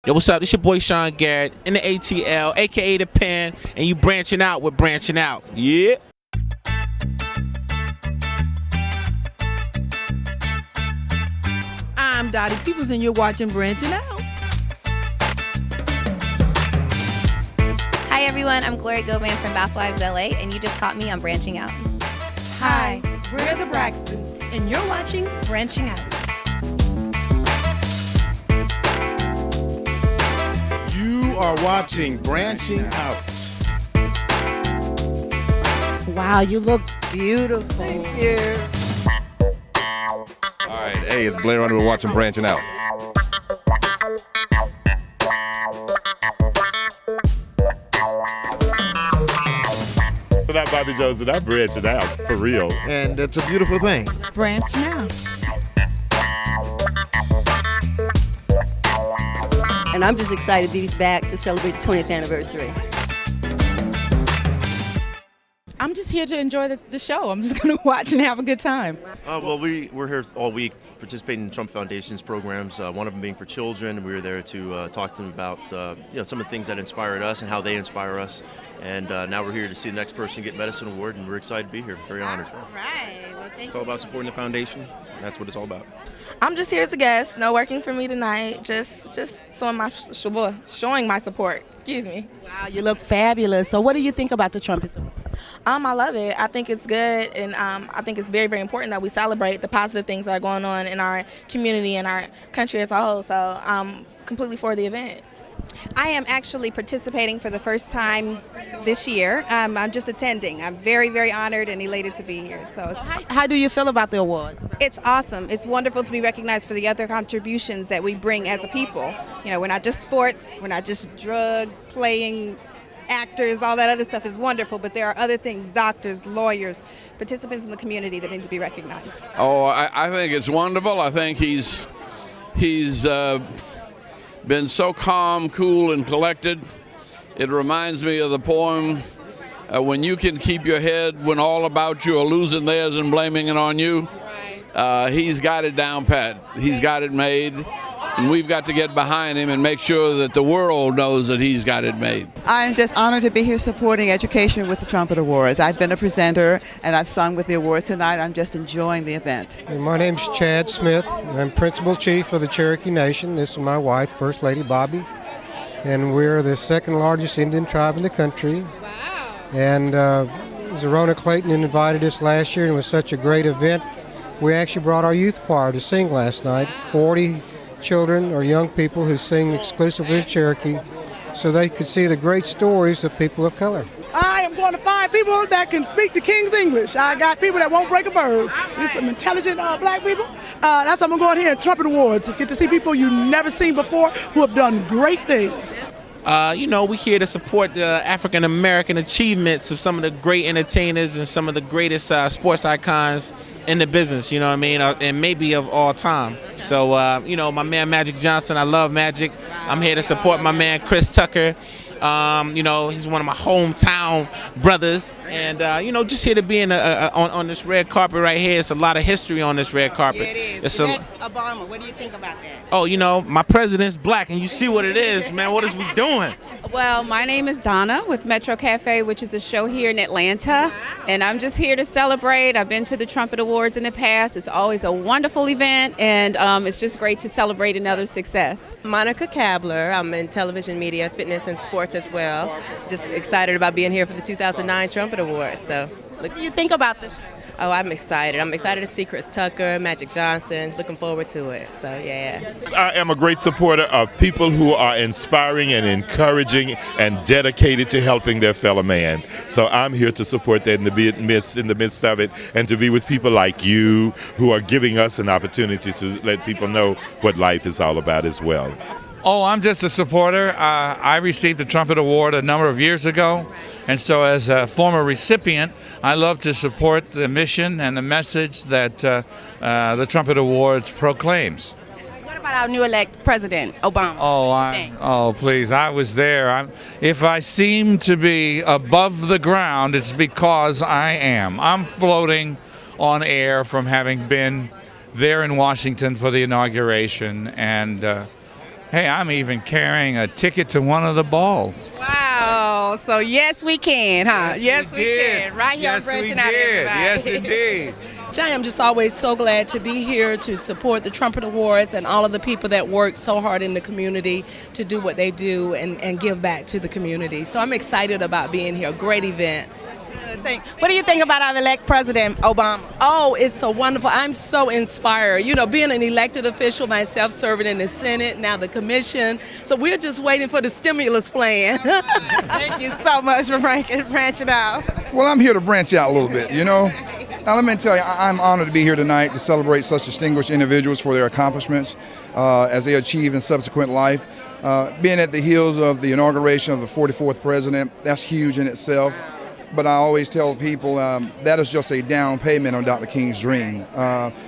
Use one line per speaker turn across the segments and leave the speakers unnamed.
Yo, what's up? This your boy Sean Garrett in the ATL, aka the Pen, and you branching out with Branching Out. Yeah.
I'm Dottie Peoples, and you're watching Branching Out.
Hi everyone, I'm Gloria Goban from Bass Wives LA, and you just caught me on Branching Out.
Hi, we're the Braxtons, and you're watching Branching Out.
You are watching Branching Out.
Wow, you look beautiful.
Thank you.
All right, hey, it's Blair Underwood watching Branching Out.
But I'm Bobby Jones and I'm branching out for real. And it's a beautiful thing.
Branch now.
And I'm just excited to be back to celebrate the 20th anniversary.
I'm just here to enjoy the show. I'm just going to watch and have a good time.
Well, we're here all week participating in Trump Foundation's programs, one of them being for children. We were there to talk to them about some of the things that inspired us and how they inspire us. And now we're here to see the next person get Medicine Award, and we're excited to be here. Very honored.
All right. Well, thank
It's all about supporting the foundation. That's what it's all about.
I'm just here as a guest, no working for me tonight, just showing my support. Excuse me.
Wow, you look fabulous. So what do you think about the Trumpet Award?
I love it. I think it's good, and I think it's very, very important that we celebrate the positive things that are going on in our community and our country as a whole. So I'm completely for the event.
I am actually participating for the first time this year. I'm just attending. I'm very, very honored and elated to be here. So
How do you feel about the awards?
it's awesome. It's wonderful to be recognized for the other contributions that we bring as a people. You know, we're not just sports, we're not just drug playing actors, all that other stuff is wonderful, but there are other things, doctors, lawyers, participants in the community that need to be recognized.
Oh, I think it's wonderful. I think he's been so calm, cool, and collected. It reminds me of the poem, when you can keep your head when all about you are losing theirs and blaming it on you. He's got it down pat. He's got it made. And we've got to get behind him and make sure that the world knows that he's got it made.
I'm just honored to be here supporting education with the Trumpet Awards. I've been a presenter and I've sung with the awards tonight. I'm just enjoying the event.
My name's Chad Smith. I'm Principal Chief of the Cherokee Nation. This is my wife, First Lady Bobby. And we're the second largest Indian tribe in the country.
Wow.
And Zerona Clayton invited us last year, and it was such a great event. We actually brought our youth choir to sing last night. 40 children or young people who sing exclusively in Cherokee, so they could see the great stories of people of color.
I am going to find people that can speak the King's English. I got people that won't break a verb. There's some intelligent black people. That's why I'm going to go out here at Trumpet Awards and get to see people you've never seen before who have done great things.
We're here to support the African American achievements of some of the great entertainers and some of the greatest sports icons in the business, you know what I mean, and maybe of all time. So, my man Magic Johnson, I love Magic. I'm here to support my man Chris Tucker. He's one of my hometown brothers, and just here to be on this red carpet right here. It's a lot of history on this red carpet.
Yeah, it is.
It's
Obama, what do you think about that?
Oh, my president's black, and you see what it is, man. What is we doing?
Well, my name is Donna with Metro Cafe, which is a show here in Atlanta, and I'm just here to celebrate. I've been to the Trumpet Awards in the past. It's always a wonderful event, and it's just great to celebrate another success.
Monica Kabler, I'm in television, media, fitness, and sports as well. Just excited about being here for the 2009 Trumpet Awards. So,
What do you think about the show?
oh, I'm excited. I'm excited to see Chris Tucker, Magic Johnson. Looking forward to it. So, yeah.
I am a great supporter of people who are inspiring and encouraging and dedicated to helping their fellow man. So I'm here to support that in the midst of it, and to be with people like you who are giving us an opportunity to let people know what life is all about as well.
Oh, I'm just a supporter. I received the Trumpet Award a number of years ago, and so as a former recipient, I love to support the mission and the message that the Trumpet Awards proclaims.
What about our new elect president, Obama?
Oh, please, I was there. If I seem to be above the ground, it's because I am. I'm floating on air from having been there in Washington for the inauguration, and
Hey, I'm even carrying a ticket to one of the balls.
Wow. So yes, we can, huh? Yes, we can. Right here on Branching Out, everybody.
Yes, indeed.
I am just always so glad to be here to support the Trumpet Awards and all of the people that work so hard in the community to do what they do and give back to the community. So I'm excited about being here. Great event.
What do you think about our elect President Obama?
Oh, it's so wonderful. I'm so inspired. You know, being an elected official myself, serving in the Senate, now the commission. So we're just waiting for the stimulus plan.
Thank you so much for branching out.
Well, I'm here to branch out a little bit, you know. Now, let me tell you, I'm honored to be here tonight to celebrate such distinguished individuals for their accomplishments as they achieve in subsequent life. Being at the heels of the inauguration of the 44th president, that's huge in itself. But I always tell people that is just a down payment on Dr. King's dream.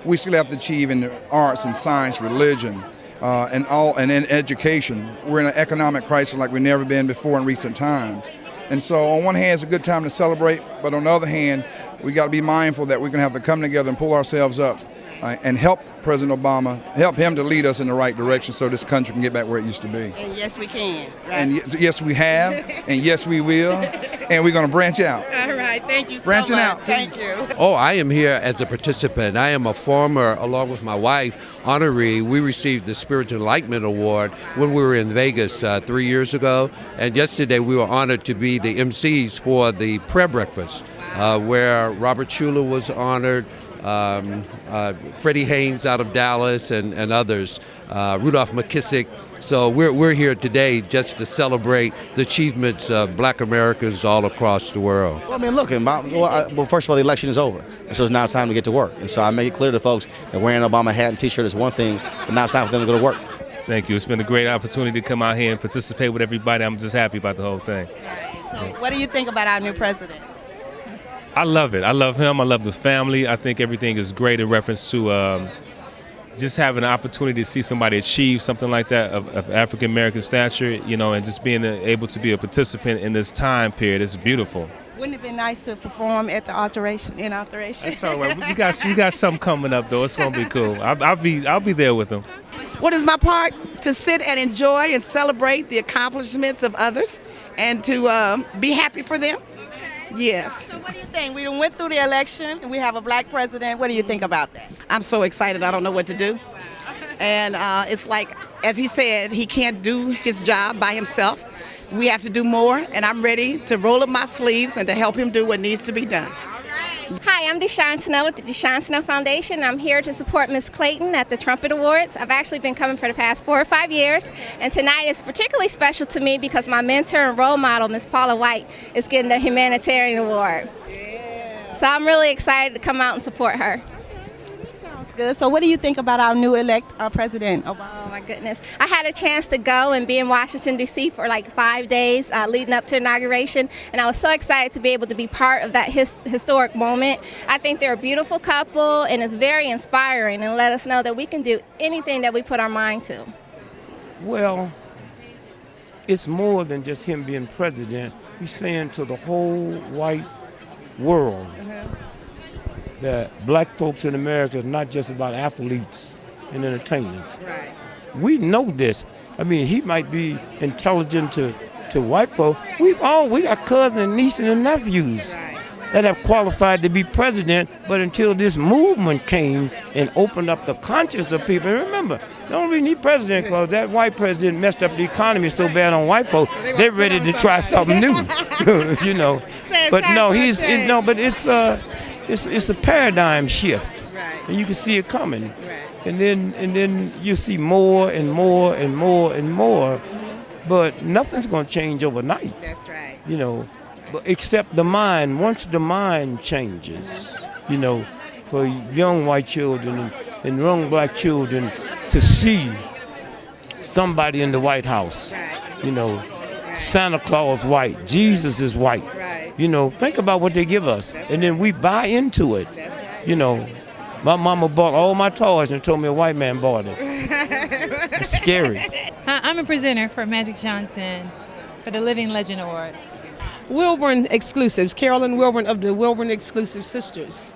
We still have to achieve in the arts and science, religion, and in education. We're in an economic crisis like we've never been before in recent times. And so on one hand, it's a good time to celebrate, but on the other hand, we got to be mindful that we're going to have to come together and pull ourselves up and help President Obama, help him to lead us in the right direction so this country can get back where it used to be.
And yes, we can. Right?
And yes, we have, and yes, we will, and we're going to branch out.
All right, thank you so
Branching
much.
out.
Thank you.
Oh, I am here as a participant. I am a former, along with my wife, honoree. We received the Spiritual Enlightenment Award when we were in Vegas 3 years ago, and yesterday we were honored to be the MCs for the prayer breakfast, where Robert Schuller was honored, Freddie Haynes out of Dallas and others, Rudolph McKissick. So we're here today just to celebrate the achievements of Black Americans all across the world.
Well, I mean, look, well, first of all, the election is over, and so it's now time to get to work. And so I make it clear to folks that wearing an Obama hat and T-shirt is one thing, but now it's time for them to go to work.
Thank you. It's been a great opportunity to come out here and participate with everybody. I'm just happy about the whole thing.
So what do you think about our new president?
I love it. I love him. I love the family. I think everything is great in reference to just having an opportunity to see somebody achieve something like that of African American stature, you know, and just being able to be a participant in this time period. It's beautiful.
Wouldn't it be nice to perform at the inauguration?
That's all right. We got something coming up though. It's gonna be cool. I'll be there with them.
What is my part? To sit and enjoy and celebrate the accomplishments of others, and to be happy for them. Yes.
So what do you think? We went through the election and we have a black president. What do you think about that?
I'm so excited. I don't know what to do. And it's like, as he said, he can't do his job by himself. We have to do more, and I'm ready to roll up my sleeves and to help him do what needs to be done.
Hi, I'm Deshawn Snow with the Deshawn Snow Foundation. I'm here to support Miss Clayton at the Trumpet Awards. I've actually been coming for the past 4 or 5 years, and tonight is particularly special to me because my mentor and role model, Miss Paula White, is getting the Humanitarian Award. So I'm really excited to come out and support her.
Sounds good. So what do you think about our new elect President Obama?
Oh my goodness. I had a chance to go and be in Washington, D.C. for like 5 days leading up to inauguration, and I was so excited to be able to be part of that historic moment. I think they're a beautiful couple, and it's very inspiring and let us know that we can do anything that we put our mind to.
Well, it's more than just him being president. He's saying to the whole white world that black folks in America is not just about athletes and entertainers.
Right.
We know this. I mean, he might be intelligent to white folk. We got cousins, nieces, and nephews that have qualified to be president, but until this movement came and opened up the conscience of people, and remember, they don't really need president because that white president messed up the economy so bad on white folks, they're ready to try something new, you know. But no, it's a paradigm shift, and you can see it coming. And then you see more and more and more and more, but nothing's going to change overnight.
That's right.
You know, except the mind. Once the mind changes, you know, for young white children and young black children to see somebody in the White House, you know, Santa Claus white, Jesus is white. You know, think about what they give us, and then we buy into it. You know. My mama bought all my toys and told me a white man bought it. It's scary.
I'm a presenter for Magic Johnson for the Living Legend Award.
Wilburn Exclusives, Carolyn Wilburn of the Wilburn Exclusive Sisters.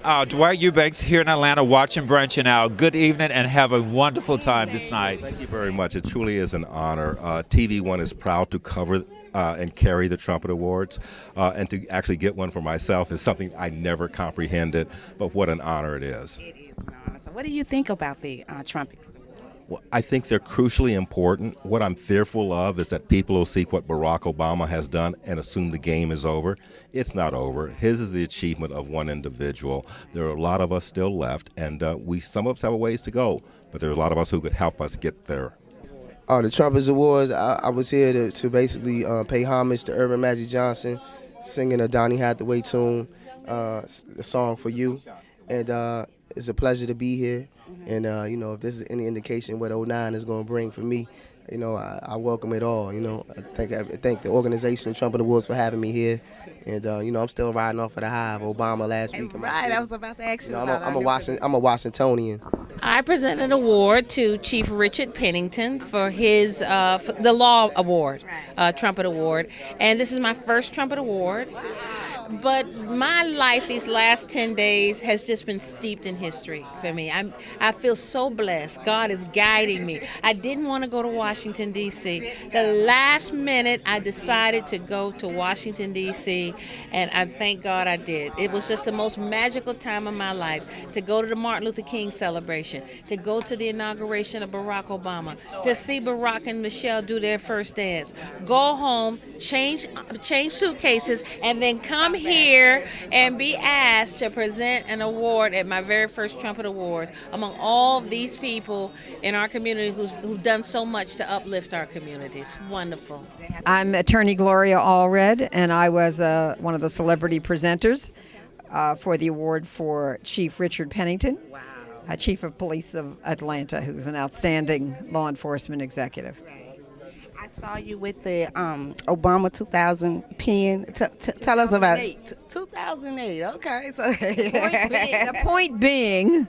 Dwight Eubanks here in Atlanta watching Brunch and Out. Good evening and have a wonderful time this night.
Thank you very much. It truly is an honor. TV One is proud to cover and carry the Trumpet Awards, and to actually get one for myself is something I never comprehended, but what an honor it is.
It is an honor. So what do you think about the Trumpet?
Well, I think they're crucially important. What I'm fearful of is that people will see what Barack Obama has done and assume the game is over. It's not over. His is the achievement of one individual. There are a lot of us still left, and some of us have a ways to go, but there are a lot of us who could help us get there.
The Trumpet Awards, I was here to basically pay homage to Irvin Magic Johnson, singing a Donny Hathaway tune, a song for you. And it's a pleasure to be here. And, if this is any indication what 09 is going to bring for me, I welcome it all. I thank the organization, Trumpet Awards, for having me here. And, I'm still riding off of the high of Obama last week.
Right, I was about to ask you about that.
I'm a Washingtonian.
I present an award to Chief Richard Pennington for his for the Law Award, Trumpet Award. And this is my first Trumpet Awards. But my life these last 10 days has just been steeped in history for me. I feel so blessed. God is guiding me. I didn't want to go to Washington, D.C. The last minute, I decided to go to Washington, D.C., and I thank God I did. It was just the most magical time of my life to go to the Martin Luther King celebration, to go to the inauguration of Barack Obama, to see Barack and Michelle do their first dance, go home, change suitcases, and then come here and be asked to present an award at my very first Trumpet Awards among all these people in our community who've done so much to uplift our community. It's wonderful.
I'm Attorney Gloria Allred, and I was one of the celebrity presenters for the award for Chief Richard Pennington, Chief of Police of Atlanta, who's an outstanding law enforcement executive.
I saw you with the Obama 2000 pin. Tell us about it. 2008. Okay. So
the point being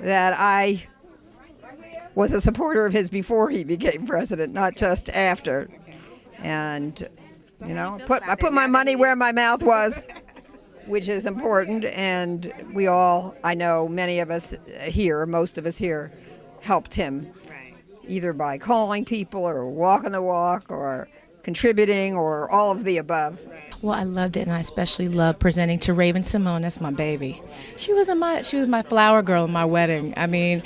that I was a supporter of his before he became president, not just after. And I put my money where my mouth was, which is important. And I know many of us here, most of us here, helped him. Either by calling people or walking the walk or contributing or all of the above.
Well, I loved it, and I especially loved presenting to Raven Simone. That's my baby. She was my flower girl in my wedding. I mean,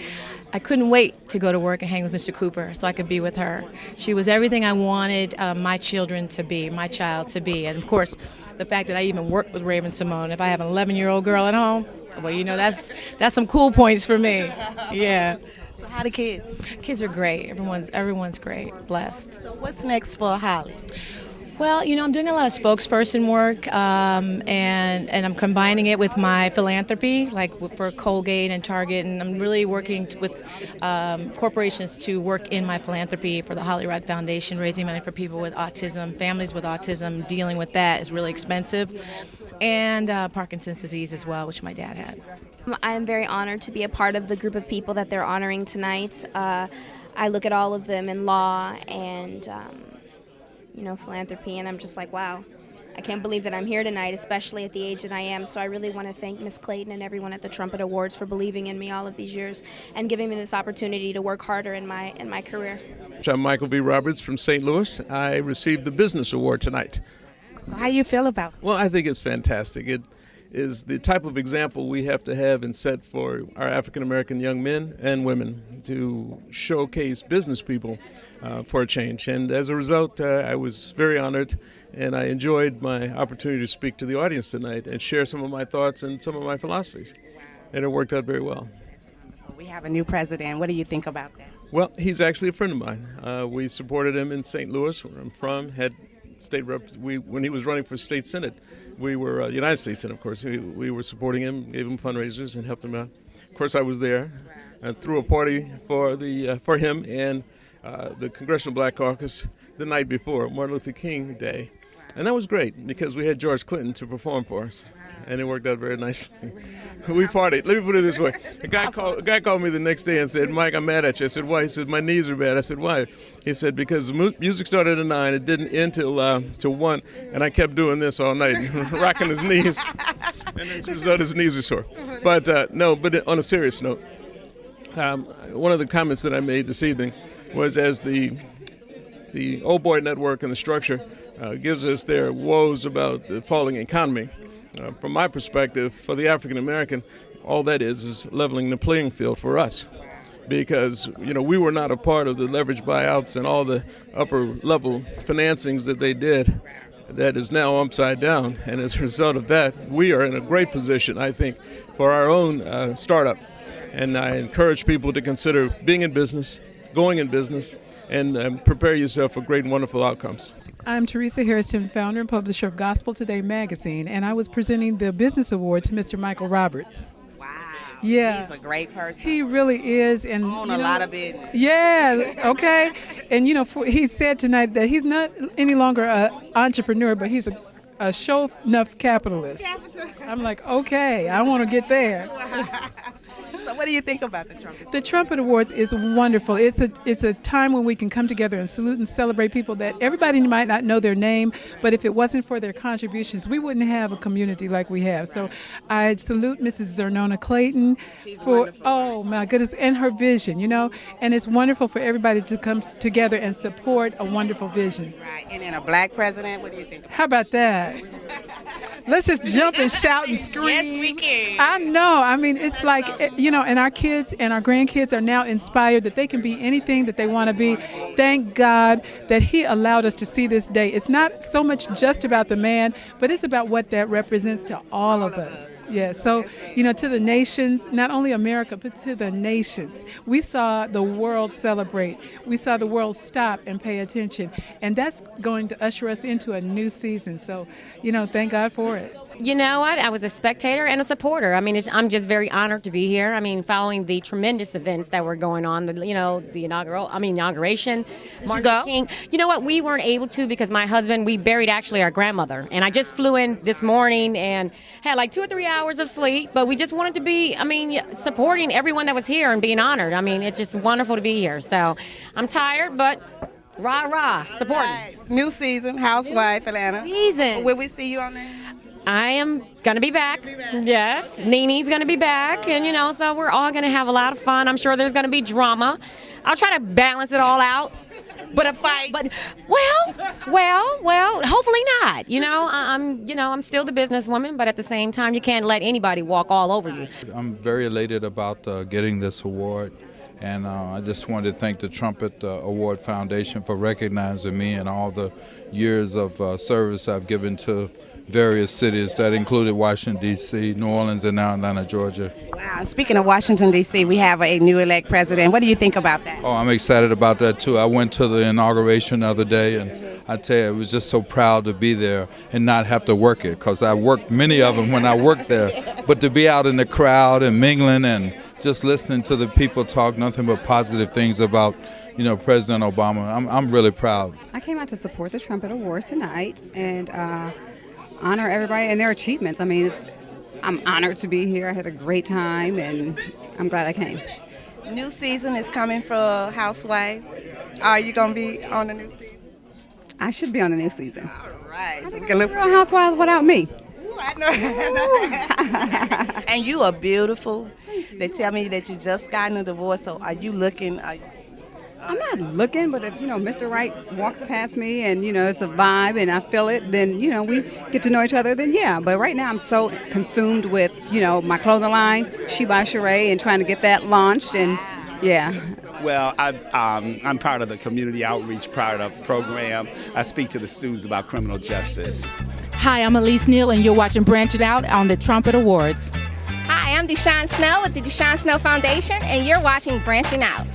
I couldn't wait to go to work and hang with Mr. Cooper so I could be with her. She was everything I wanted my child to be. And of course, the fact that I even worked with Raven Simone. If I have an 11-year-old girl at home, well, that's some cool points for me. Yeah.
So how the kids?
Kids are great. Everyone's great. Blessed.
So what's next for Holly?
Well, I'm doing a lot of spokesperson work, and I'm combining it with my philanthropy, like for Colgate and Target, and I'm really working with corporations to work in my philanthropy for the Holly Rod Foundation, raising money for people with autism, families with autism. Dealing with that is really expensive, and Parkinson's disease as well, which my dad had.
I'm very honored to be a part of the group of people that they're honoring tonight. I look at all of them in law and philanthropy, and I'm just like, wow, I can't believe that I'm here tonight, especially at the age that I am. So I really want to thank Ms. Clayton and everyone at the Trumpet Awards for believing in me all of these years and giving me this opportunity to work harder in my career.
I'm Michael B. Roberts from St. Louis. I received the Business Award tonight.
So how you feel about it?
Well, I think it's fantastic. It is the type of example we have to have and set for our African American young men and women to showcase business people for a change. And as a result, I was very honored, and I enjoyed my opportunity to speak to the audience tonight and share some of my thoughts and some of my philosophies. And it worked out very well.
We have a new president. What do you think about that?
Well, he's actually a friend of mine. We supported him in St. Louis, where I'm from, had state reps. When he was running for state senate, we were United States Senate, of course. We were supporting him, gave him fundraisers, and helped him out. Of course, I was there and threw a party for him and the Congressional Black Caucus the night before Martin Luther King Day, and that was great because we had George Clinton to perform for us, and it worked out very nicely. We partied. Let me put it this way: a guy called me the next day and said, "Mike, I'm mad at you." I said, "Why?" He said, "My knees are bad." I said, "Why?" He said, "Because the music started at 9, it didn't end till 1, and I kept doing this all night, rocking his knees." And as a result, his knees are sore. But no, but on a serious note, one of the comments that I made this evening was as the Old Boy Network and the structure gives us their woes about the falling economy. From my perspective, for the African American, all that is leveling the playing field for us. Because, we were not a part of the leverage buyouts and all the upper level financings that they did. That is now upside down. And as a result of that, we are in a great position, I think, for our own startup. And I encourage people to consider being in business, going in business, and prepare yourself for great and wonderful outcomes.
I'm Teresa Harrison, founder and publisher of Gospel Today magazine, and I was presenting the Business Award to Mr. Michael Roberts. Yeah,
He's a great person.
he really is, and
Own a lot of business.
Yeah, okay, and he said tonight that he's not any longer an entrepreneur, but he's a show enough capitalist. I'm like, okay, I want to get there.
So what do you think about the Trumpet?
The Trumpet Awards is wonderful. It's a time when we can come together and salute and celebrate people that everybody might not know their name, but if it wasn't for their contributions, we wouldn't have a community like we have. So I salute Mrs. Zernona Clayton for, oh my goodness, and her vision, and it's wonderful for everybody to come together and support a wonderful vision.
Right, and then a black president, what do you think?
How about that? Let's just jump and shout and scream.
Yes, we can.
I know. I mean, it's like, and our kids and our grandkids are now inspired that they can be anything that they want to be. Thank God that He allowed us to see this day. It's not so much just about the man, but it's about what that represents to all of us. Yeah, so, to the nations, not only America, but to the nations. We saw the world celebrate. We saw the world stop and pay attention. And that's going to usher us into a new season. So, thank God for it.
You know what? I was a spectator and a supporter. I mean, I'm just very honored to be here. I mean, following the tremendous events that were going on, the inauguration.
Did you go?
King. You know what? We weren't able to because my husband, we buried actually our grandmother. And I just flew in this morning and had like 2 or 3 hours of sleep. But we just wanted to be, supporting everyone that was here and being honored. I mean, it's just wonderful to be here. So I'm tired, but rah, rah, supporting.
Right. New season, Housewife, Atlanta.
Season.
Will we see you on there?
I am going to be back. Yes. Nene's going to be back. And, so we're all going to have a lot of fun. I'm sure there's going to be drama. I'll try to balance it all out. But a fight. But, well, hopefully not. I'm still the businesswoman, but at the same time, you can't let anybody walk all over you.
I'm very elated about getting this award. And I just wanted to thank the Trumpet Award Foundation for recognizing me and all the years of service I've given to various cities that included Washington, D.C., New Orleans, and now Atlanta, Georgia.
Wow. Speaking of Washington, D.C., we have a new elect president. What do you think about that?
Oh, I'm excited about that, too. I went to the inauguration the other day, and I tell you, I was just so proud to be there and not have to work it, because I worked many of them when I worked there. But to be out in the crowd and mingling and just listening to the people talk nothing but positive things about, President Obama, I'm really proud.
I came out to support the Trumpet Awards tonight and honor everybody and their achievements. I mean, I'm honored to be here. I had a great time, and I'm glad I came.
New season is coming for Housewife. Are you going to be on the new season?
I should be on the new season.
All right.
So we can look Real Housewives without me.
Ooh, I know. And you are beautiful. They tell me that you just got a divorce. So are you looking?
I'm not looking, but if, Mr. Right walks past me and, it's a vibe and I feel it, then, we get to know each other, then yeah. But right now I'm so consumed with, my clothing line, She by Sheree, and trying to get that launched, and yeah.
Well, I'm part of the community outreach part of the program. I speak to the students about criminal justice.
Hi, I'm Elise Neal, and you're watching Branching Out on the Trumpet Awards.
Hi, I'm Deshawn Snow with the Deshawn Snow Foundation, and you're watching Branching Out.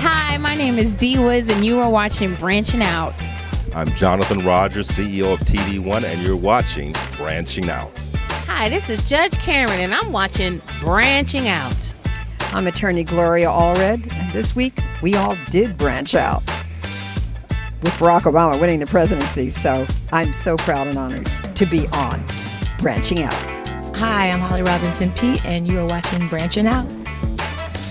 Hi, my name is Dee Wiz, and you are watching Branching Out.
I'm Jonathan Rogers, CEO of TV One, and you're watching Branching Out.
Hi, this is Judge Karen, and I'm watching Branching Out.
I'm attorney Gloria Allred, and this week we all did branch out with Barack Obama winning the presidency, so I'm so proud and honored to be on Branching Out.
Hi, I'm Holly Robinson Pete, and you are watching Branching Out.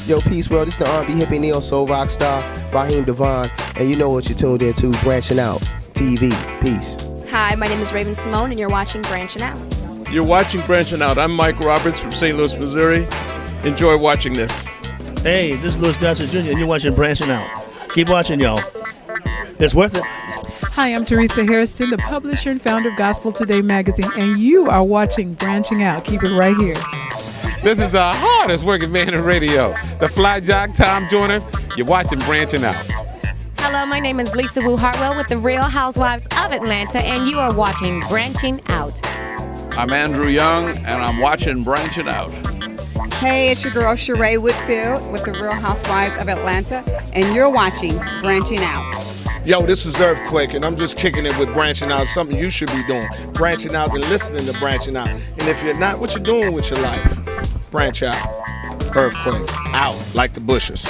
Yo, peace world, it's the R&B hippie neo soul rock star Raheem Devon, and you know what you're tuned into, Branching Out TV. Peace.
Hi, my name is Raven Simone, and you're watching Branching Out.
You're watching Branching Out. I'm Mike Roberts from St. Louis, Missouri. Enjoy watching this.
Hey, this is Louis Gossett Jr. and you're watching Branching Out. Keep watching, y'all. It's worth it.
Hi, I'm Teresa Harrison, the publisher and founder of Gospel Today magazine, and you are watching Branching Out. Keep it right here.
This is the hardest working man in radio, the fly jock Tom Joyner. You're watching Branching Out.
Hello, my name is Lisa Wu Hartwell with the Real Housewives of Atlanta, and you are watching Branching Out.
I'm Andrew Young, and I'm watching Branching Out.
Hey, it's your girl Sheree Whitfield with the Real Housewives of Atlanta, and you're watching Branching Out.
Yo, this is Earthquake, and I'm just kicking it with Branching Out, something you should be doing. Branching out and listening to Branching Out. And if you're not, what you doing with your life? Branch out. Earthquake. Out, like the bushes.